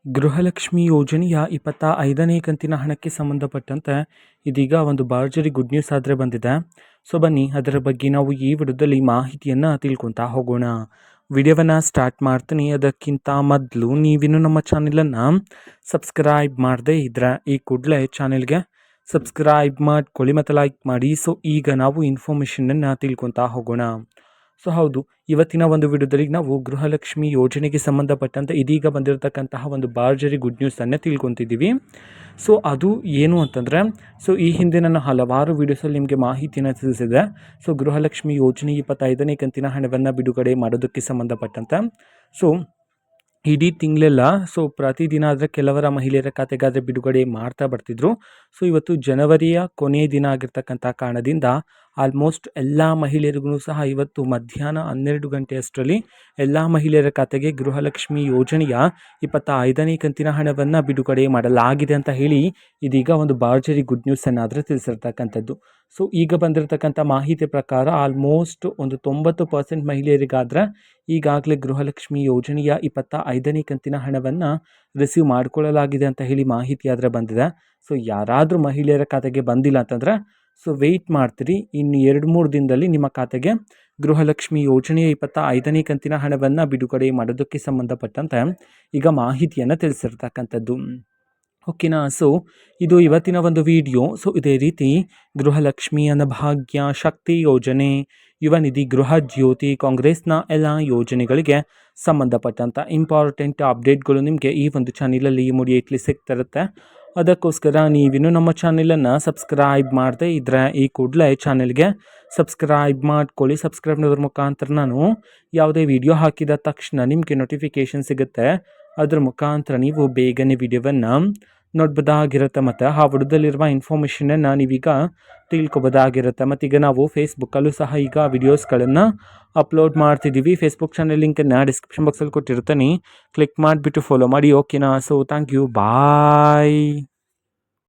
ಗೃಹಲಕ್ಷ್ಮಿ ಯೋಜನೆಯ 25ನೇ ಕಂತಿನ ಹಣಕ್ಕೆ ಸಂಬಂಧಪಟ್ಟಂತೆ ಇದೀಗ ಒಂದು ಭರ್ಜರಿ ಗುಡ್ ನ್ಯೂಸ್ ಆದರೆ ಬಂದಿದೆ. ಸೊ ಬನ್ನಿ ಅದರ ಬಗ್ಗೆ ನಾವು ಈ ವಿಡಿಯೋದಲ್ಲಿ ಮಾಹಿತಿಯನ್ನು ತಿಳ್ಕೊತಾ ಹೋಗೋಣ. ವಿಡಿಯೋವನ್ನು ಸ್ಟಾರ್ಟ್ ಮಾಡ್ತೀನಿ. ಅದಕ್ಕಿಂತ ಮೊದಲು ನೀವಿನ್ನೂ ನಮ್ಮ ಚಾನೆಲನ್ನು ಸಬ್ಸ್ಕ್ರೈಬ್ ಮಾಡದೇ ಇದ್ದರೆ ಈ ಕೂಡಲೇ ಚಾನೆಲ್ಗೆ ಸಬ್ಸ್ಕ್ರೈಬ್ ಮಾಡ್ಕೊಳ್ಳಿ ಮತ್ತು ಲೈಕ್ ಮಾಡಿ. ಸೊ ಈಗ ನಾವು ಇನ್ಫಾರ್ಮೇಷನನ್ನು ತಿಳ್ಕೊತಾ ಹೋಗೋಣ. ಸೊ ಹೌದು, ಇವತ್ತಿನ ಒಂದು ವಿಡಿಯೋದಲ್ಲಿ ನಾವು ಗೃಹಲಕ್ಷ್ಮಿ ಯೋಜನೆಗೆ ಸಂಬಂಧಪಟ್ಟಂತೆ ಇದೀಗ ಬಂದಿರತಕ್ಕಂತಹ ಒಂದು ಭರ್ಜರಿ ಗುಡ್ ನ್ಯೂಸನ್ನು ತಿಳ್ಕೊತಿದ್ದೀವಿ. ಸೊ ಅದು ಏನು ಅಂತಂದರೆ, ಸೊ ಈ ಹಿಂದೆ ನಾನು ಹಲವಾರು ವೀಡಿಯೋಸಲ್ಲಿ ನಿಮಗೆ ಮಾಹಿತಿಯನ್ನು ತಿಳಿಸಿದೆ. ಸೊ ಗೃಹಲಕ್ಷ್ಮಿ ಯೋಜನೆ 25ನೇ ಕಂತಿನ ಹಣವನ್ನು ಬಿಡುಗಡೆ ಮಾಡೋದಕ್ಕೆ ಸಂಬಂಧಪಟ್ಟಂತೆ ಸೊ ಇಡೀ ತಿಂಗಳೆಲ್ಲ ಸೊ ಪ್ರತಿದಿನ ಆದರೆ ಕೆಲವರ ಮಹಿಳೆಯರ ಖಾತೆಗಾದರೆ ಬಿಡುಗಡೆ ಮಾಡ್ತಾ ಬರ್ತಿದ್ರು. ಸೊ ಇವತ್ತು ಜನವರಿಯ ಕೊನೆಯ ದಿನ ಆಗಿರ್ತಕ್ಕಂಥ ಕಾರಣದಿಂದ ಆಲ್ಮೋಸ್ಟ್ ಎಲ್ಲ ಮಹಿಳೆಯರಿಗೂ ಸಹ ಇವತ್ತು ಮಧ್ಯಾಹ್ನ 12 ಗಂಟೆಯಷ್ಟರಲ್ಲಿ ಎಲ್ಲ ಮಹಿಳೆಯರ ಖಾತೆಗೆ ಗೃಹಲಕ್ಷ್ಮಿ ಯೋಜನೆಯ 25ನೇ ಕಂತಿನ ಹಣವನ್ನು ಬಿಡುಗಡೆ ಮಾಡಲಾಗಿದೆ ಅಂತ ಹೇಳಿ ಇದೀಗ ಒಂದು ಭರ್ಜರಿ ಗುಡ್ ನ್ಯೂಸನ್ನು ಆದರೆ ತಿಳಿಸಿರ್ತಕ್ಕಂಥದ್ದು. ಸೊ ಈಗ ಬಂದಿರತಕ್ಕಂಥ ಮಾಹಿತಿ ಪ್ರಕಾರ ಆಲ್ಮೋಸ್ಟ್ ಒಂದು 90% ಮಹಿಳೆಯರಿಗಾದರೆ ಈಗಾಗಲೇ ಗೃಹಲಕ್ಷ್ಮಿ ಯೋಜನೆಯ 25ನೇ ಕಂತಿನ ಹಣವನ್ನು ರಿಸೀವ್ ಮಾಡಿಕೊಳ್ಳಲಾಗಿದೆ ಅಂತ ಹೇಳಿ ಮಾಹಿತಿ ಆದರೆ ಬಂದಿದೆ. ಸೊ ಯಾರಾದರೂ ಮಹಿಳೆಯರ ಖಾತೆಗೆ ಬಂದಿಲ್ಲ ಅಂತಂದರೆ ಸೊ ವೆಯ್ಟ್ ಮಾಡ್ತೀರಿ, ಇನ್ನು 2-3 ದಿನದಲ್ಲಿ ನಿಮ್ಮ ಖಾತೆಗೆ ಗೃಹಲಕ್ಷ್ಮಿ ಯೋಜನೆಯ 25ನೇ ಕಂತಿನ ಹಣವನ್ನು ಬಿಡುಗಡೆ ಮಾಡೋದಕ್ಕೆ ಸಂಬಂಧಪಟ್ಟಂತೆ ಈಗ ಮಾಹಿತಿಯನ್ನು ತಿಳಿಸಿರ್ತಕ್ಕಂಥದ್ದು. ಓಕೆನಾ. ಸೊ ಇದು ಇವತ್ತಿನ ಒಂದು ವಿಡಿಯೋ. ಸೊ ಇದೇ ರೀತಿ ಗೃಹಲಕ್ಷ್ಮಿ ಅನ್ನಭಾಗ್ಯ, ಶಕ್ತಿ ಯೋಜನೆ, ಯುವ ನಿಧಿ, ಗೃಹ ಜ್ಯೋತಿ, ಕಾಂಗ್ರೆಸ್ನ ಎಲ್ಲ ಯೋಜನೆಗಳಿಗೆ ಸಂಬಂಧಪಟ್ಟಂಥ ಇಂಪಾರ್ಟೆಂಟ್ ಅಪ್ಡೇಟ್ಗಳು ನಿಮಗೆ ಈ ಒಂದು ಚಾನಲಲ್ಲಿ ಇಮಿಡಿಯೇಟ್ಲಿ ಸಿಗ್ತಿರುತ್ತೆ. ಅದಕ್ಕೋಸ್ಕರ ನೀವಿನ್ನೂ ನಮ್ಮ ಚಾನಲನ್ನು ಸಬ್ಸ್ಕ್ರೈಬ್ ಮಾಡದೇ ಇದ್ದರೆ ಈ ಕೂಡಲೇ ಚಾನಲ್ಗೆ ಸಬ್ಸ್ಕ್ರೈಬ್ ಮಾಡ್ಕೊಳ್ಳಿ. ಸಬ್ಸ್ಕ್ರೈಬ್ ಮಾಡೋದ್ರ ಮುಖಾಂತರ ನಾನು ಯಾವುದೇ ವಿಡಿಯೋ ಹಾಕಿದ ತಕ್ಷಣ ನಿಮಗೆ ನೋಟಿಫಿಕೇಷನ್ ಸಿಗುತ್ತೆ. ಅದ್ರ ಮುಖಾಂತರ ನೀವು ಬೇಗನೆ ವಿಡಿಯೋವನ್ನು ನೋಡ್ಬೋದಾಗಿರುತ್ತೆ ಮತ್ತು ಆ ವಿಡಿಯೋದಲ್ಲಿರುವ ಇನ್ಫಾರ್ಮೇಷನನ್ನು ನೀವೀಗ ತಿಳ್ಕೊಬೋದಾಗಿರುತ್ತೆ. ಮತ್ತೀಗ ನಾವು ಫೇಸ್ಬುಕ್ಕಲ್ಲೂ ಸಹ ಈಗ ವಿಡಿಯೋಸ್ಗಳನ್ನು ಅಪ್ಲೋಡ್ ಮಾಡ್ತಿದ್ದೀವಿ. ಫೇಸ್ಬುಕ್ ಚಾನಲ್ ಲಿಂಕನ್ನು ಡಿಸ್ಕ್ರಿಪ್ಷನ್ ಬಾಕ್ಸಲ್ಲಿ ಕೊಟ್ಟಿರ್ತೀನಿ, ಕ್ಲಿಕ್ ಮಾಡಿಬಿಟ್ಟು ಫಾಲೋ ಮಾಡಿ. ಓಕೆನಾ. So thank you, bye.